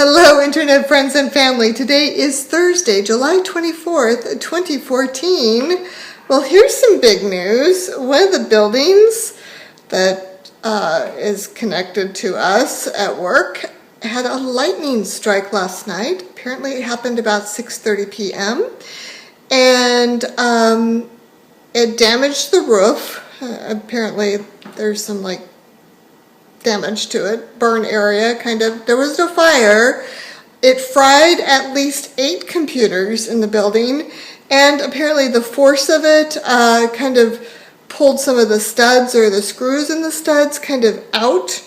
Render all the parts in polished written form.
Hello, Internet friends and family. Today is Thursday, July 24th, 2014. Well, here's some big news. One of the buildings that is connected to us at work had a lightning strike last night. Apparently it happened about 6:30 p.m. and it damaged the roof. Apparently there's some damage to it, burn area kind of. There was no fire. It fried at least 8 computers in the building, and apparently the force of it kind of pulled some of the studs or the screws in the studs kind of out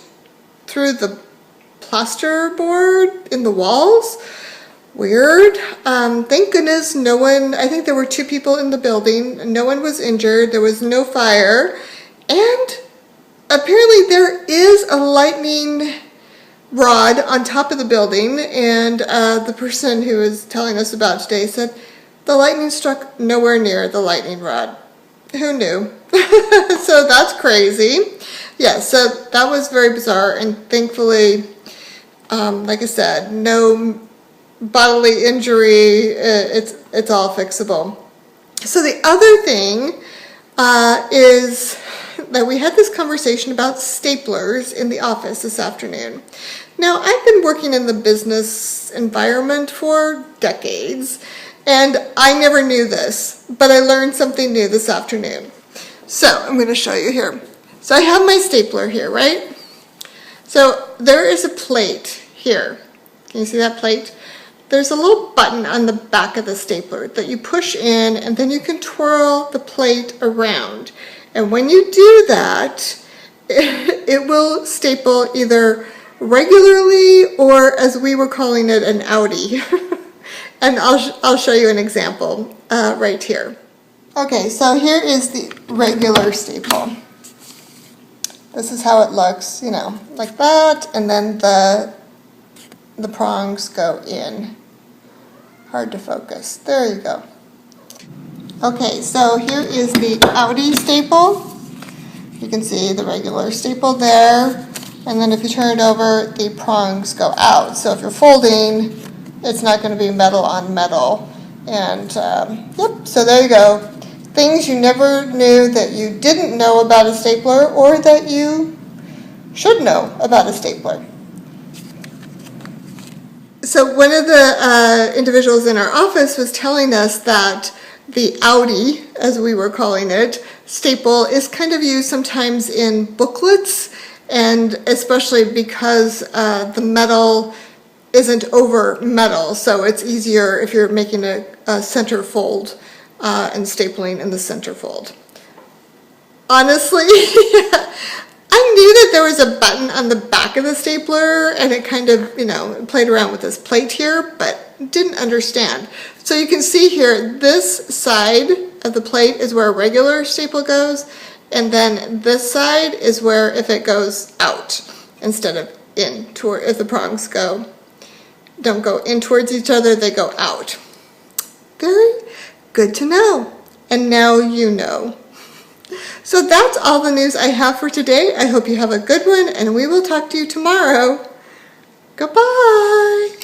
through the plasterboard in the walls. Weird. Thank goodness no one, I think there were 2 people in the building. No one was injured. There was no fire. And apparently there is a lightning rod on top of the building, and the person who was telling us about today said the lightning struck nowhere near the lightning rod. Who knew? So that's crazy. Yeah, so that was very bizarre, and thankfully, like I said, no bodily injury. It's all fixable. So the other thing is that we had this conversation about staplers in the office this afternoon. Now, I've been working in the business environment for decades, and I never knew this, but I learned something new this afternoon. So I'm going to show you here. So I have my stapler here, right? So there is a plate here. Can you see that plate? There's a little button on the back of the stapler that you push in, and then you can twirl the plate around. And when you do that, it will staple either regularly or, as we were calling it, an outie. And I'll show you an example right here. Okay, so here is the regular staple. This is how it looks, like that, and then the prongs go in. Hard to focus. There you go. Okay, so here is the outie staple. You can see the regular staple there, and then if you turn it over, the prongs go out. So if you're folding, it's not going to be metal on metal. And yep, so there you go. Things you never knew that you didn't know about a stapler, or that you should know about a stapler. So one of the individuals in our office was telling us that the outie, as we were calling it, staple is kind of used sometimes in booklets, and especially because the metal isn't over metal, so it's easier if you're making a center fold and stapling in the center fold. Honestly, I knew that there was a button on the back of the stapler, and it kind of, played around with this plate here, but didn't understand. So you can see here, this side of the plate is where a regular staple goes, and then this side is where if it goes out instead of in, if the prongs don't go in towards each other, they go out. Very good to know. And now you know. So that's all the news I have for today. I hope you have a good one, and we will talk to you tomorrow. Goodbye.